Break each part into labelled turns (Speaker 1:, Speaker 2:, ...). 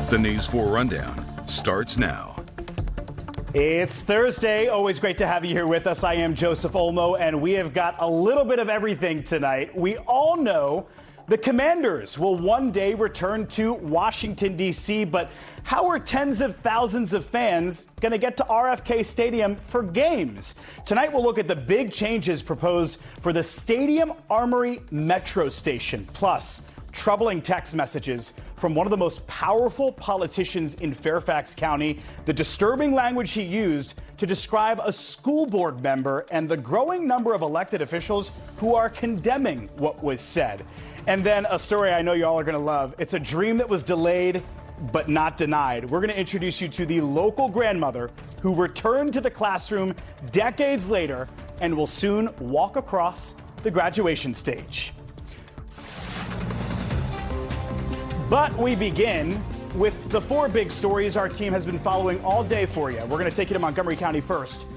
Speaker 1: The News 4 Rundown starts now.
Speaker 2: It's Thursday. Always great to have you here with us. I am Joseph Olmo, and we have got a little bit of everything tonight. We all know the Commanders will one day return to Washington, D.C., but how are tens of thousands of fans going to get to RFK Stadium for games? Tonight, we'll look at the big changes proposed for the Stadium Armory Metro Station, plus troubling text messages from one of the most powerful politicians in Fairfax County, the disturbing language he used to describe a school board member, and the growing number of elected officials who are condemning what was said. And then a story I know you all are going to love. It's a dream that was delayed but not denied. We're going to introduce you to the local grandmother who returned to the classroom decades later and will soon walk across the graduation stage. But we begin with the four big stories our team has been following all day for you. We're going to take you to Montgomery County first,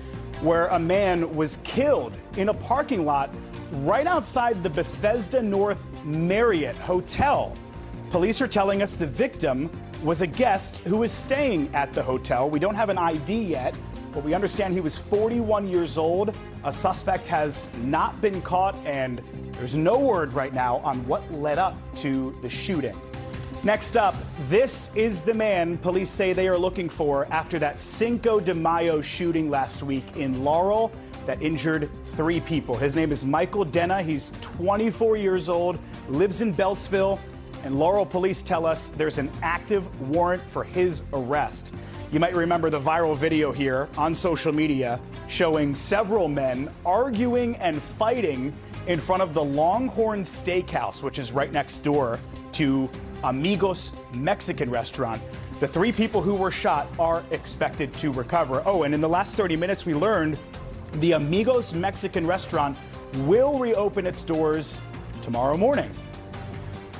Speaker 2: where a man was killed in a parking lot right outside the Bethesda North Marriott Hotel. Police are telling us the victim was a guest who was staying at the hotel. We don't have an ID yet, but we understand he was 41 years old. A suspect has not been caught, and there's no word right now on what led up to the shooting. Next up, this is the man police say they are looking for after that Cinco de Mayo shooting last week in Laurel that injured 3 people. His name is Michael Denna. He's 24 years old, lives in Beltsville, and Laurel police tell us there's an active warrant for his arrest. You might remember the viral video here on social media showing several men arguing and fighting in front of the Longhorn Steakhouse, which is right next door to Amigos Mexican restaurant. The 3 people who were shot are expected to recover. Oh, and in the last 30 minutes, we learned the Amigos Mexican restaurant will reopen its doors tomorrow morning.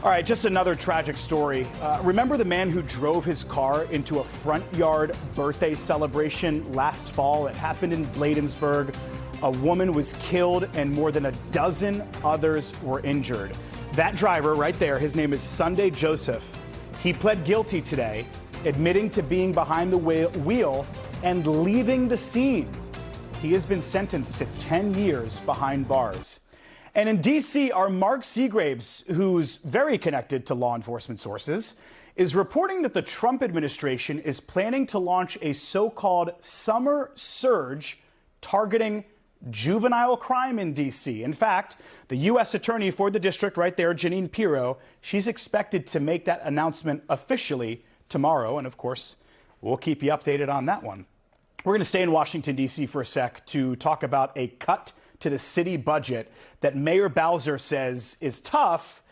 Speaker 2: All right, just another tragic story. Remember the man who drove his car into a front yard birthday celebration last fall? It happened in Bladensburg. A woman was killed and more than a dozen others were injured. That driver right there, his name is Sunday Joseph. He pled guilty today, admitting to being behind the wheel and leaving the scene. He has been sentenced to 10 years behind bars. And in D.C., our Mark Seagraves, who's very connected to law enforcement sources, is reporting that the Trump administration is planning to launch a so-called summer surge targeting juvenile crime in D.C. In fact, the U.S. attorney for the district right there, Jeanine Pirro, she's expected to make that announcement officially tomorrow. And of course, we'll keep you updated on that one. We're going to stay in Washington, D.C. for a sec to talk about a cut to the city budget that Mayor Bowser says is tough,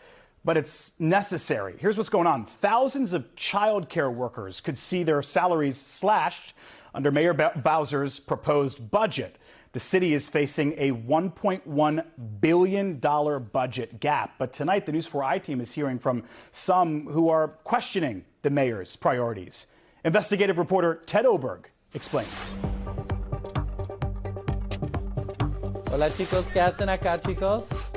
Speaker 2: but it's necessary. Here's what's going on. Thousands of childcare workers could see their salaries slashed under Mayor Bowser's proposed budget. The city is facing a $1.1 billion budget gap. But tonight, the News4 I-team is hearing from some who are questioning the mayor's priorities. Investigative reporter Ted Oberg explains.
Speaker 3: Hola chicos, ¿qué hacen acá, chicos?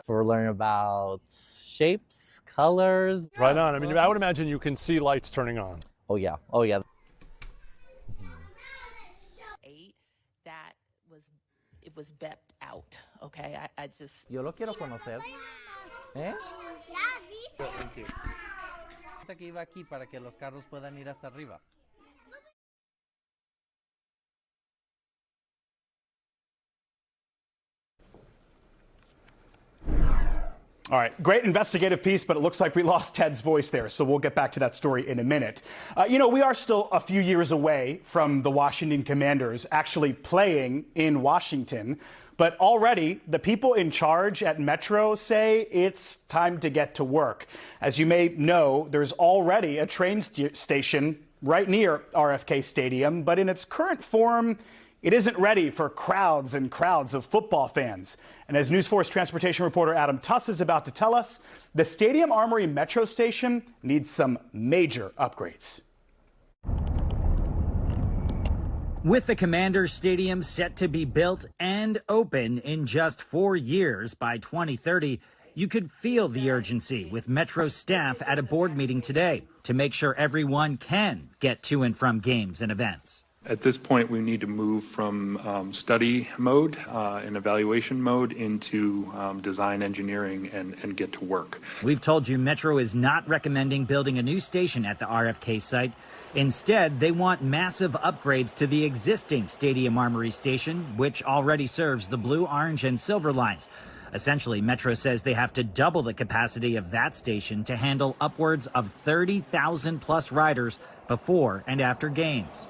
Speaker 3: We're learning about shapes, colors.
Speaker 4: Right on. I mean, I would imagine you can see lights turning on.
Speaker 3: Oh yeah, oh yeah.
Speaker 5: 8 that it was bepped out. Okay, I just.
Speaker 3: Yo lo quiero conocer. ¿Eh?
Speaker 4: Thank you.
Speaker 3: Que iba aquí para que los carros puedan ir hasta arriba.
Speaker 2: All right, great investigative piece, but it looks like we lost Ted's voice there, so we'll get back to that story in a minute. You know, we are still a few years away from the Washington Commanders actually playing in Washington, but already the people in charge at Metro say it's time to get to work. As you may know, there's already a train station right near RFK Stadium, but in its current form, it isn't ready for crowds and crowds of football fans. And as News 4's transportation reporter Adam Tuss is about to tell us, the Stadium Armory Metro Station needs some major upgrades.
Speaker 6: With the Commanders Stadium set to be built and open in just 4 years by 2030, You could feel the urgency with Metro staff at a board meeting today to make sure everyone can get to and from games and events.
Speaker 7: At this point, we need to move from study mode and evaluation mode into design engineering and get to work.
Speaker 6: We've told you Metro is not recommending building a new station at the RFK site. Instead, they want massive upgrades to the existing Stadium Armory station, which already serves the blue, orange, and silver lines. Essentially, Metro says they have to double the capacity of that station to handle upwards of 30,000 plus riders before and after games.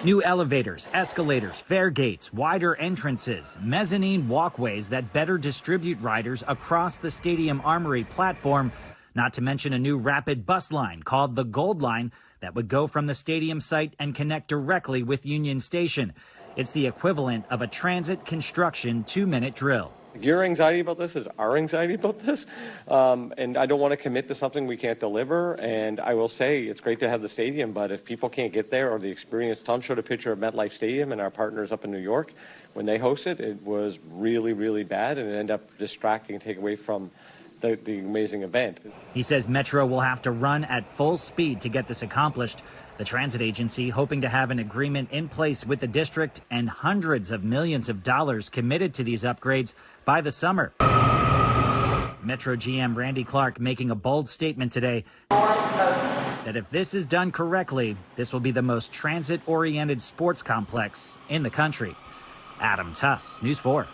Speaker 6: New elevators, escalators, fare gates, wider entrances, mezzanine walkways that better distribute riders across the Stadium Armory platform, not to mention a new rapid bus line called the Gold Line that would go from the stadium site and connect directly with Union Station. It's the equivalent of a transit construction 2-minute drill.
Speaker 8: Your anxiety about this is our anxiety about this, and I don't want to commit to something we can't deliver. And I will say it's great to have the stadium, but if people can't get there or the experience, Tom showed a picture of MetLife Stadium and our partners up in New York. When they hosted, it was really, really bad, and it ended up distracting and taking away from the amazing event.
Speaker 6: He says Metro will have to run at full speed to get this accomplished. The transit agency hoping to have an agreement in place with the district and hundreds of millions of dollars committed to these upgrades by the summer. Metro GM Randy Clark making a bold statement today that if this is done correctly, this will be the most transit-oriented sports complex in the country. Adam Tuss, News 4.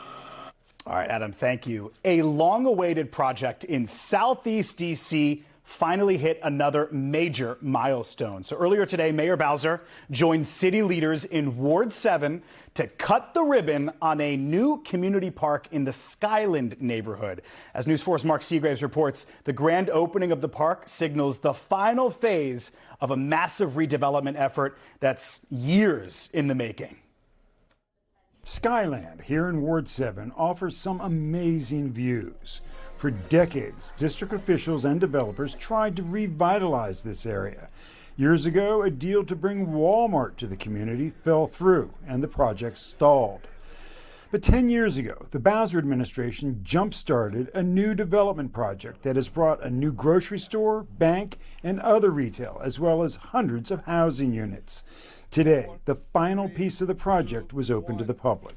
Speaker 2: All right, Adam, thank you. A long-awaited project in Southeast D.C. finally hit another major milestone. So earlier today, Mayor Bowser joined city leaders in Ward 7 to cut the ribbon on a new community park in the Skyland neighborhood. As News 4's Mark Seagraves reports, the grand opening of the park signals the final phase of a massive redevelopment effort that's years in the making.
Speaker 9: Skyland here in Ward 7 offers some amazing views. For decades, district officials and developers tried to revitalize this area. Years ago, a deal to bring Walmart to the community fell through and the project stalled. But 10 years ago, the Bowser administration jump-started a new development project that has brought a new grocery store, bank, and other retail, as well as hundreds of housing units. Today, the final piece of the project was open to the public.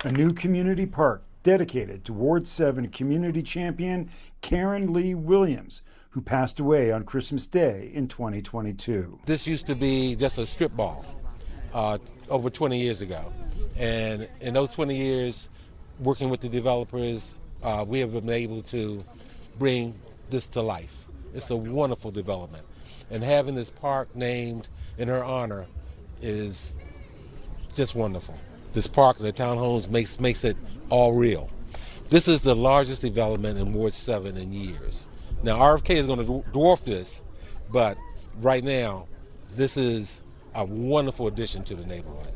Speaker 9: A new community park dedicated to Ward 7 community champion Karen Lee Williams, who passed away on Christmas Day in 2022.
Speaker 10: This used to be just a strip mall over 20 years ago. And in those 20 years, working with the developers, we have been able to bring this to life. It's a wonderful development. And having this park named in her honor is just wonderful. This park and the townhomes makes it all real. This is the largest development in Ward 7 in years. Now, RFK is going to dwarf this, but right now, this is a wonderful addition to the neighborhood.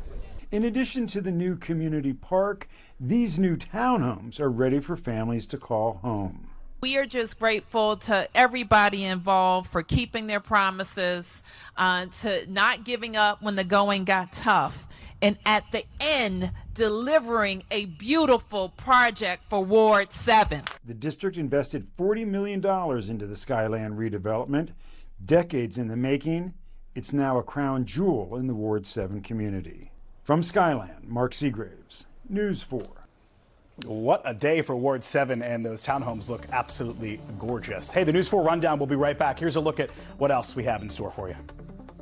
Speaker 9: In addition to the new community park, these new townhomes are ready for families to call home.
Speaker 5: We are just grateful to everybody involved for keeping their promises, to not giving up when the going got tough, and at the end, delivering a beautiful project for Ward 7.
Speaker 9: The district invested $40 million into the Skyland redevelopment. Decades in the making, it's now a crown jewel in the Ward 7 community. From Skyland, Mark Seagraves, News 4.
Speaker 2: What a day for Ward 7, and those townhomes look absolutely gorgeous. Hey, the News 4 Rundown will be right back. Here's a look at what else we have in store for you.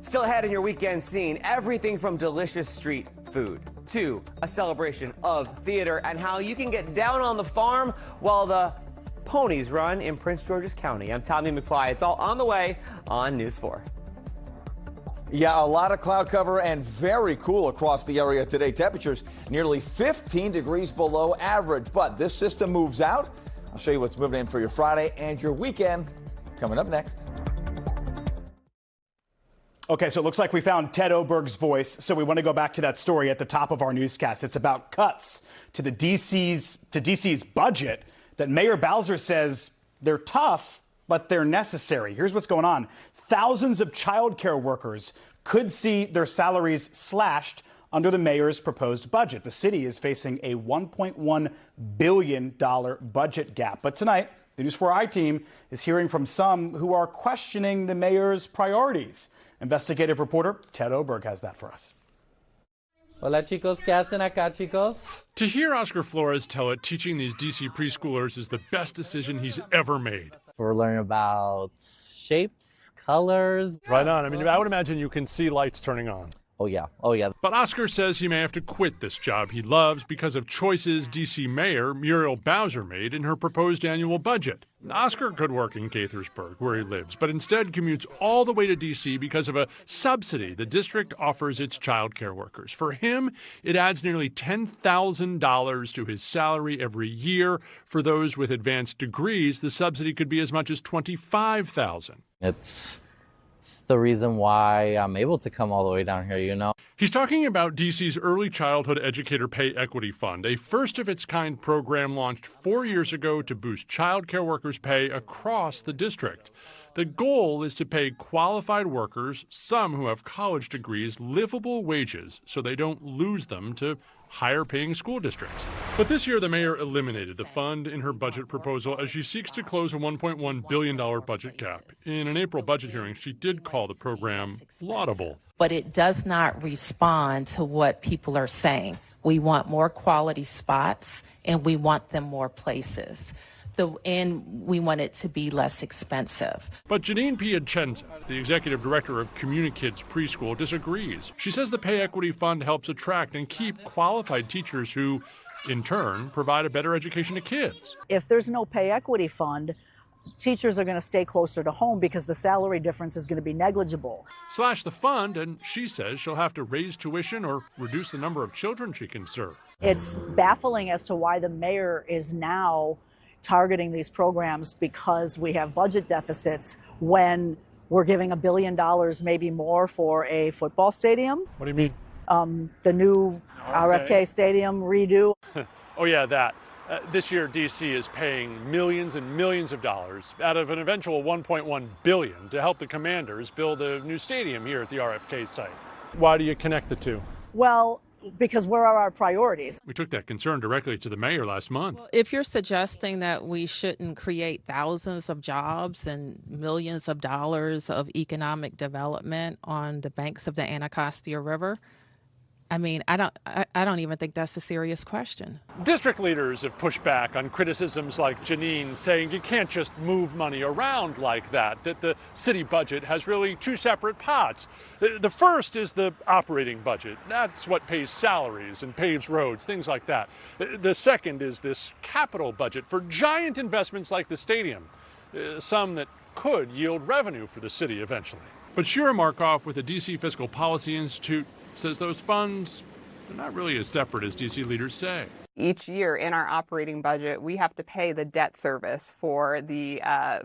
Speaker 11: Still ahead in your weekend scene, everything from delicious street food to a celebration of theater and how you can get down on the farm while the ponies run in Prince George's County. I'm Tommy McFly. It's all on the way on News 4.
Speaker 12: Yeah, a lot of cloud cover and very cool across the area today. Temperatures nearly 15 degrees below average, but this system moves out. I'll show you what's moving in for your Friday and your weekend coming up next.
Speaker 2: Okay, so it looks like we found Ted Oberg's voice, so we want to go back to that story at the top of our newscast. It's about cuts to DC's budget that Mayor Bowser says they're tough, but they're necessary. Here's what's going on. Thousands of childcare workers could see their salaries slashed under the mayor's proposed budget. The city is facing a $1.1 billion budget gap. But tonight, the News 4 I-team is hearing from some who are questioning the mayor's priorities. Investigative reporter Ted Oberg has that for us.
Speaker 3: Hola chicos, ¿qué hacen acá, chicos?
Speaker 4: To hear Oscar Flores tell it, teaching these D.C. preschoolers is the best decision he's ever made.
Speaker 3: We're learning about shapes, colors.
Speaker 4: Right on. I mean, I would imagine you can see lights turning on.
Speaker 3: Oh yeah.
Speaker 4: But Oscar says he may have to quit this job he loves because of choices D.C. Mayor Muriel Bowser made in her proposed annual budget. Oscar could work in Gaithersburg, where he lives, but instead commutes all the way to D.C. because of a subsidy the district offers its childcare workers. For him, it adds nearly $10,000 to his salary every year. For those with advanced degrees, the subsidy could be as much as $25,000.
Speaker 3: It's the reason why I'm able to come all the way down here, you know.
Speaker 4: He's talking about D.C.'s Early Childhood Educator Pay Equity Fund, a first-of-its-kind program launched 4 years ago to boost child care workers' pay across the district. The goal is to pay qualified workers, some who have college degrees, livable wages so they don't lose them to higher-paying school districts. But this year, the mayor eliminated the fund in her budget proposal as she seeks to close a $1.1 billion budget gap. In an April budget hearing, she did call the program laudable.
Speaker 5: But it does not respond to what people are saying. We want more quality spots, and we want them more places. And we want it to be less expensive.
Speaker 4: But Janine Piacenza, the executive director of CommuniKids Preschool, disagrees. She says the Pay Equity Fund helps attract and keep qualified teachers who, in turn, provide a better education to kids.
Speaker 13: If there's no Pay Equity Fund, teachers are going to stay closer to home because the salary difference is going to be negligible.
Speaker 4: Slash the fund, and she says she'll have to raise tuition or reduce the number of children she can serve.
Speaker 13: It's baffling as to why the mayor is now targeting these programs because we have budget deficits when we're giving $1 billion, maybe more, for a football stadium.
Speaker 4: What do you mean?
Speaker 13: The new RFK Stadium redo.
Speaker 4: Oh, yeah, that. This year, D.C. is paying millions and millions of dollars out of an eventual $1.1 billion to help the Commanders build a new stadium here at the RFK site. Why do you connect the two?
Speaker 13: Well, because where are our priorities?
Speaker 4: We took that concern directly to the mayor last month.
Speaker 5: Well, if you're suggesting that we shouldn't create thousands of jobs and millions of dollars of economic development on the banks of the Anacostia River, I mean, I don't even think that's a serious question.
Speaker 4: District leaders have pushed back on criticisms like Janine saying you can't just move money around like that the city budget has really two separate pots. The first is the operating budget. That's what pays salaries and paves roads, things like that. The second is this capital budget for giant investments like the stadium, some that could yield revenue for the city eventually. But Shira Markoff with the D.C. Fiscal Policy Institute says those funds are not really as separate as D.C. leaders say.
Speaker 14: Each year in our operating budget, we have to pay the debt service for the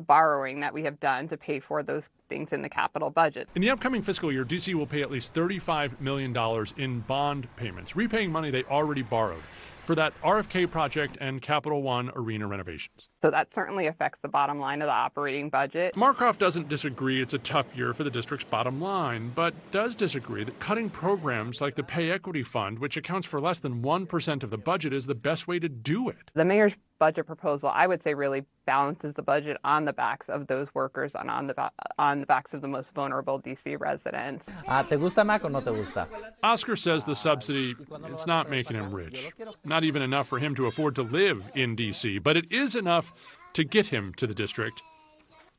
Speaker 14: borrowing that we have done to pay for those things in the capital budget.
Speaker 4: In the upcoming fiscal year, D.C. will pay at least $35 million in bond payments, repaying money they already borrowed for that RFK project and Capital One arena renovations.
Speaker 14: So that certainly affects the bottom line of the operating budget.
Speaker 4: Markoff doesn't disagree it's a tough year for the district's bottom line, but does disagree that cutting programs like the Pay Equity Fund, which accounts for less than 1% of the budget, is the best way to do it.
Speaker 14: The mayor's budget proposal, I would say, really balances the budget on the backs of those workers and on the backs of the most vulnerable D.C. residents.
Speaker 3: ¿Te gusta Mac o no te gusta?
Speaker 4: Oscar says the subsidy, it's not making him rich. Not even enough for him to afford to live in D.C., but it is enough to get him to the district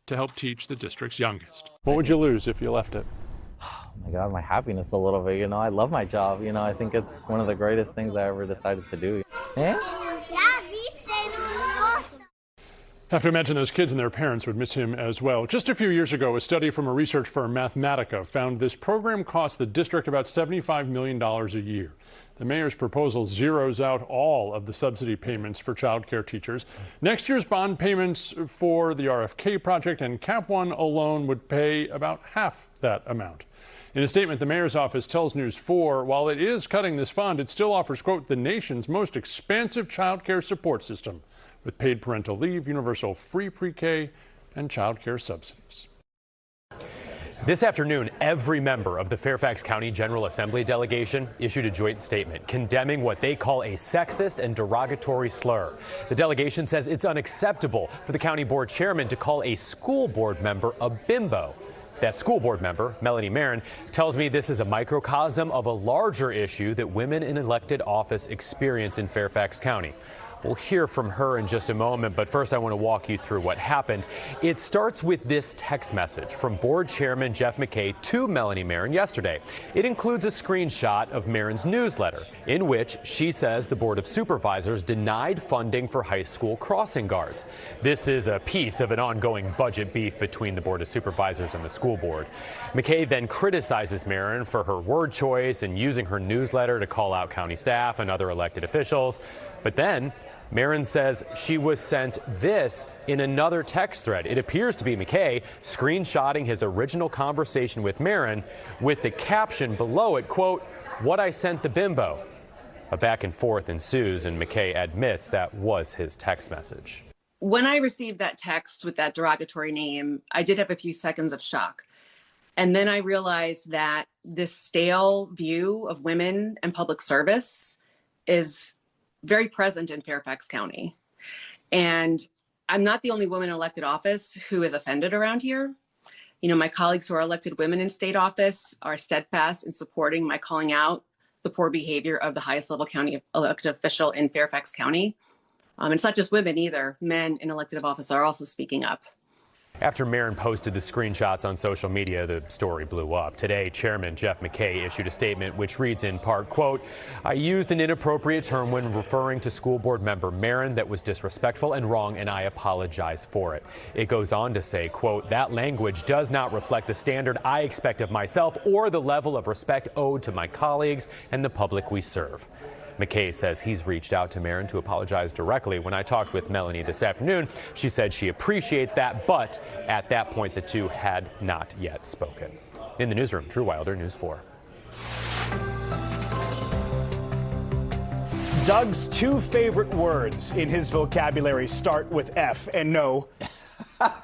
Speaker 4: to help teach the district's youngest. What would you lose if you left it?
Speaker 3: Oh my God, my happiness a little bit, you know. I love my job, you know. I think it's one of the greatest things I ever decided to do.
Speaker 4: Have to imagine those kids and their parents would miss him as well. Just a few years ago, a study from a research firm, Mathematica, found this program cost the district about $75 million a year. The mayor's proposal zeroes out all of the subsidy payments for child care teachers. Next year's bond payments for the RFK project and Cap One alone would pay about half that amount. In a statement, the mayor's office tells News 4, while it is cutting this fund, it still offers, quote, the nation's most expansive child care support system with paid parental leave, universal free pre-K, and child care subsidies.
Speaker 15: This afternoon, every member of the Fairfax County General Assembly delegation issued a joint statement condemning what they call a sexist and derogatory slur. The delegation says it's unacceptable for the county board chairman to call a school board member a bimbo. That school board member, Melanie Marin, tells me this is a microcosm of a larger issue that women in elected office experience in Fairfax County. We'll hear from her in just a moment, but first I want to walk you through what happened. It starts with this text message from Board Chairman Jeff McKay to Melanie Marin yesterday. It includes a screenshot of Marin's newsletter, in which she says the Board of Supervisors denied funding for high school crossing guards. This is a piece of an ongoing budget beef between the Board of Supervisors and the school board. McKay then criticizes Marin for her word choice and using her newsletter to call out county staff and other elected officials. But then Marin says she was sent this in another text thread. It appears to be McKay screenshotting his original conversation with Marin with the caption below it, quote, "What I sent the bimbo." A back and forth ensues, and McKay admits that was his text message.
Speaker 16: When I received that text with that derogatory name, I did have a few seconds of shock. And then I realized that this stale view of women and public service is very present in Fairfax County. And I'm not the only woman in elected office who is offended around here. You know, my colleagues who are elected women in state office are steadfast in supporting my calling out the poor behavior of the highest level county elected official in Fairfax County. And it's not just women either. Men in elected office are also speaking up.
Speaker 15: After Marin posted the screenshots on social media, the story blew up. Today, Chairman Jeff McKay issued a statement which reads in part, quote, "I used an inappropriate term when referring to school board member Marin that was disrespectful and wrong, and I apologize for it." It goes on to say, quote, "That language does not reflect the standard I expect of myself or the level of respect owed to my colleagues and the public we serve." McKay says he's reached out to Marin to apologize directly. When I talked with Melanie this afternoon, she said she appreciates that, but at that point, the two had not yet spoken. In the newsroom, Drew Wilder, News 4.
Speaker 2: Doug's two favorite words in his vocabulary start with F, and no,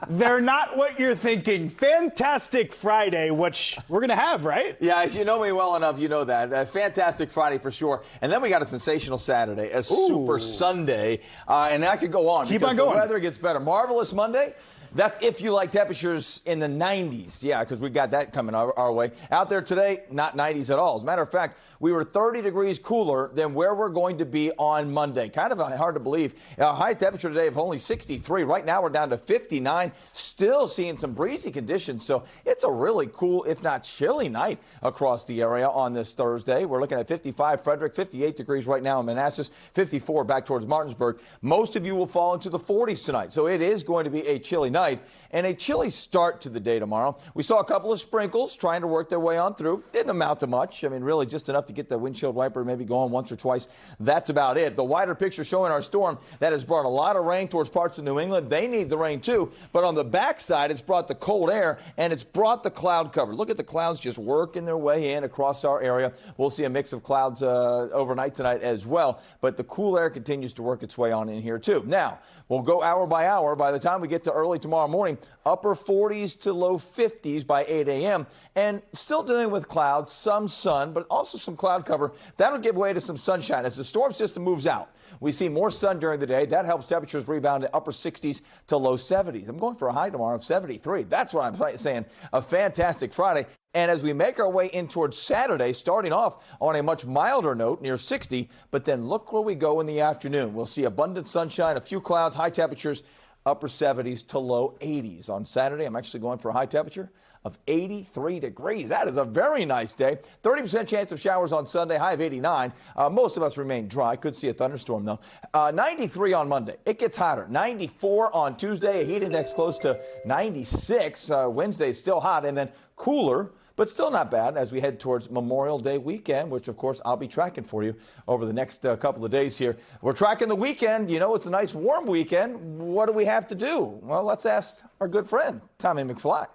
Speaker 2: they're not what you're thinking. Fantastic Friday, which we're going to have, right?
Speaker 12: Yeah, if you know me well enough, you know that. Fantastic Friday for sure. And then we got a sensational Saturday, a super Sunday. And I could go on.
Speaker 2: Keep
Speaker 12: because
Speaker 2: on going.
Speaker 12: The weather gets better. Marvelous Monday. That's if you like temperatures in the 90s. Yeah, because we got that coming our way. Out there today, not 90s at all. As a matter of fact, we were 30 degrees cooler than where we're going to be on Monday. Kind of hard to believe. High temperature today of only 63. Right now we're down to 59. Still seeing some breezy conditions. So it's a really cool, if not chilly night across the area on this Thursday. We're looking at 55 Frederick, 58 degrees right now in Manassas, 54 back towards Martinsburg. Most of you will fall into the 40s tonight. So it is going to be a chilly night and a chilly start to the day tomorrow. We saw a couple of sprinkles trying to work their way on through. Didn't amount to much. I mean, really just enough to get the windshield wiper maybe going once or twice. That's about it. The wider picture showing our storm that has brought a lot of rain towards parts of New England. They need the rain too. But on the backside, it's brought the cold air and it's brought the cloud cover. Look at the clouds just working their way in across our area. We'll see a mix of clouds overnight tonight as well. But the cool air continues to work its way on in here too. Now, we'll go hour by hour. By the time we get to early tomorrow morning, upper 40s to low 50s by 8 a.m. And still dealing with clouds, some sun, but also some cloud cover. That'll give way to some sunshine as the storm system moves out. We see more sun during the day. That helps temperatures rebound to upper 60s to low 70s. I'm going for a high tomorrow of 73. That's what I'm saying. A fantastic Friday. And as we make our way in towards Saturday, starting off on a much milder note, near 60, but then look where we go in the afternoon. We'll see abundant sunshine, a few clouds, high temperatures, upper 70s to low 80s. On Saturday, I'm actually going for a high temperature of 83 degrees. That is a very nice day. 30% chance of showers on Sunday, high of 89. Most of us remain dry. Could see a thunderstorm, though. 93 on Monday. It gets hotter. 94 on Tuesday, a heat index close to 96. Wednesday is still hot, and then cooler, but still not bad as we head towards Memorial Day weekend, which, of course, I'll be tracking for you over the next couple of days here. We're tracking the weekend. You know, it's a nice warm weekend. What do we have to do? Well, let's ask our good friend, Tommy McFly.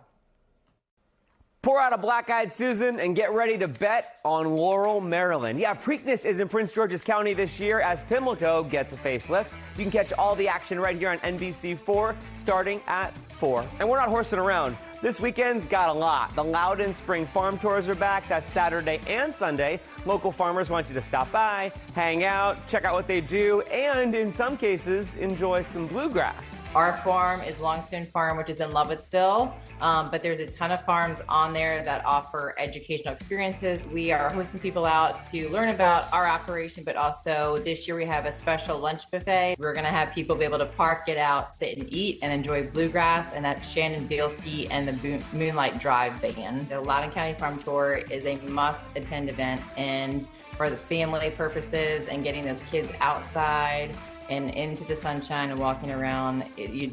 Speaker 11: Pour out a black-eyed Susan and get ready to bet on Laurel, Maryland. Yeah, Preakness is in Prince George's County this year as Pimlico gets a facelift. You can catch all the action right here on NBC4 starting at 4. And we're not horsing around. This weekend's got a lot. The Loudon Spring Farm Tours are back. That's Saturday and Sunday. Local farmers want you to stop by, hang out, check out what they do, and in some cases, enjoy some bluegrass.
Speaker 17: Our farm is Longstone Farm, which is in Lovettsville, but there's a ton of farms on there that offer educational experiences. We are hosting people out to learn about our operation, but also this year we have a special lunch buffet. We're going to have people be able to park, get out, sit and eat, and enjoy bluegrass, and that's Shannon Bielski and the Moonlight Drive Band. The Loudoun County Farm Tour is a must-attend event, and for the family purposes and getting those kids outside and into the sunshine and walking around, you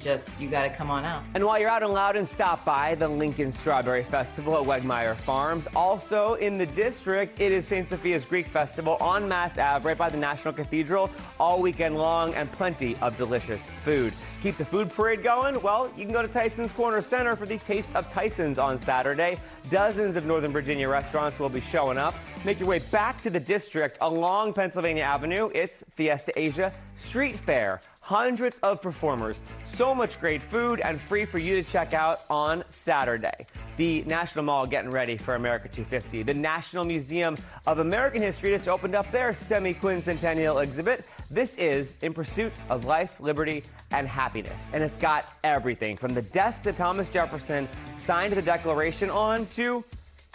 Speaker 17: got to come on out.
Speaker 11: And while you're out in Loudoun, stop by the Lincoln Strawberry Festival at Wegmeyer Farms. Also in the district, it is St. Sophia's Greek Festival on Mass Ave, right by the National Cathedral, all weekend long, and plenty of delicious food. Keep the food parade going? Well, you can go to Tyson's Corner Center for the Taste of Tyson's on Saturday. Dozens of Northern Virginia restaurants will be showing up. Make your way back to the district along Pennsylvania Avenue. It's Fiesta Asia Street Fair. Hundreds of performers, so much great food, and free for you to check out on Saturday. The National Mall getting ready for America 250. The National Museum of American History just opened up their semi-quincentennial exhibit. This is In Pursuit of Life, Liberty, and Happiness. And it's got everything from the desk that Thomas Jefferson signed the Declaration on to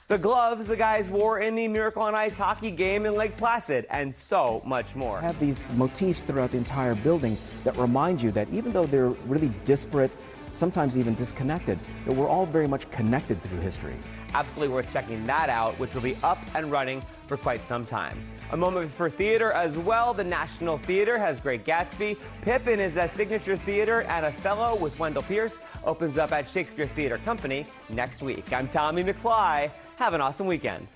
Speaker 11: the gloves the guys wore in the Miracle on Ice hockey game in Lake Placid, and so much more.
Speaker 18: Have these motifs throughout the entire building that remind you that even though they're really disparate, sometimes even disconnected, that we're all very much connected through history.
Speaker 11: Absolutely worth checking that out, which will be up and running for quite some time. A moment for theater as well. The National Theater has Great Gatsby. Pippin is a signature theater, and Othello with Wendell Pierce opens up at Shakespeare Theater Company next week. I'm Tommy McFly. Have an awesome weekend.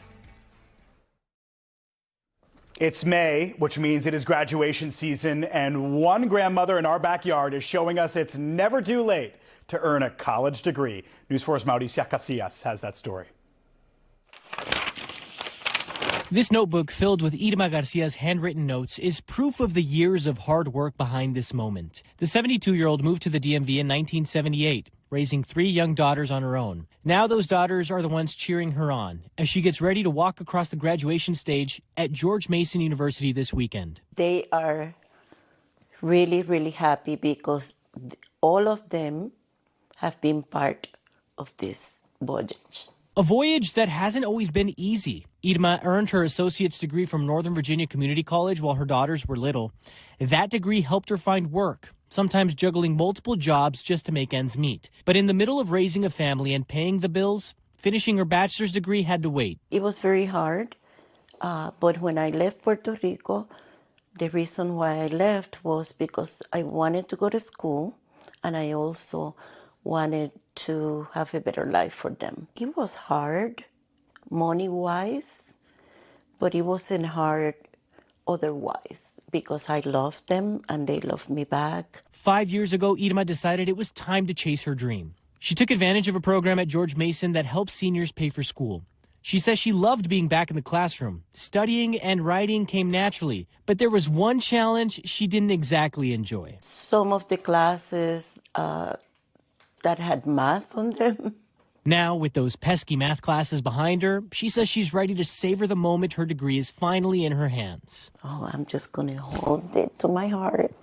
Speaker 2: It's May, which means it is graduation season, and one grandmother in our backyard is showing us it's never too late to earn a college degree. News 4's Mauricia Casillas has that story.
Speaker 19: This notebook filled with Irma Garcia's handwritten notes is proof of the years of hard work behind this moment. The 72-year-old moved to the DMV in 1978, raising 3 young daughters on her own. Now those daughters are the ones cheering her on as she gets ready to walk across the graduation stage at George Mason University this weekend.
Speaker 20: They are really, really happy because all of them have been part of this voyage.
Speaker 19: A voyage that hasn't always been easy. Irma earned her associate's degree from Northern Virginia Community College while her daughters were little. That degree helped her find work, sometimes juggling multiple jobs just to make ends meet. But in the middle of raising a family and paying the bills, finishing her bachelor's degree had to wait.
Speaker 20: It was very hard, but when I left Puerto Rico, the reason why I left was because I wanted to go to school, and I also wanted to have a better life for them. It was hard, money-wise, but it wasn't hard otherwise, because I loved them and they loved me back.
Speaker 19: 5 years ago, Irma decided it was time to chase her dream. She took advantage of a program at George Mason that helps seniors pay for school. She says she loved being back in the classroom. Studying and writing came naturally, but there was one challenge she didn't exactly enjoy.
Speaker 20: Some of the classes that had math on them.
Speaker 19: Now, with those pesky math classes behind her, she says she's ready to savor the moment her degree is finally in her hands.
Speaker 20: Oh, I'm just going to hold it to my heart.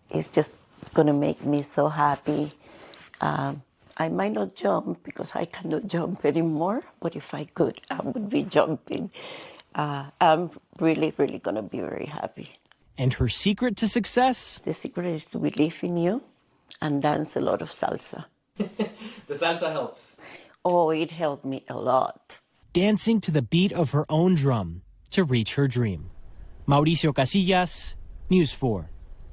Speaker 20: It's just going to make me so happy. I might not jump because I cannot jump anymore, but if I could, I would be jumping. I'm really, really going to be very happy.
Speaker 19: And her secret to success?
Speaker 20: The secret is to believe in you and dance a lot of salsa.
Speaker 19: The salsa helps.
Speaker 20: Oh, it helped me a lot.
Speaker 19: Dancing to the beat of her own drum to reach her dream. Mauricio Casillas, News 4.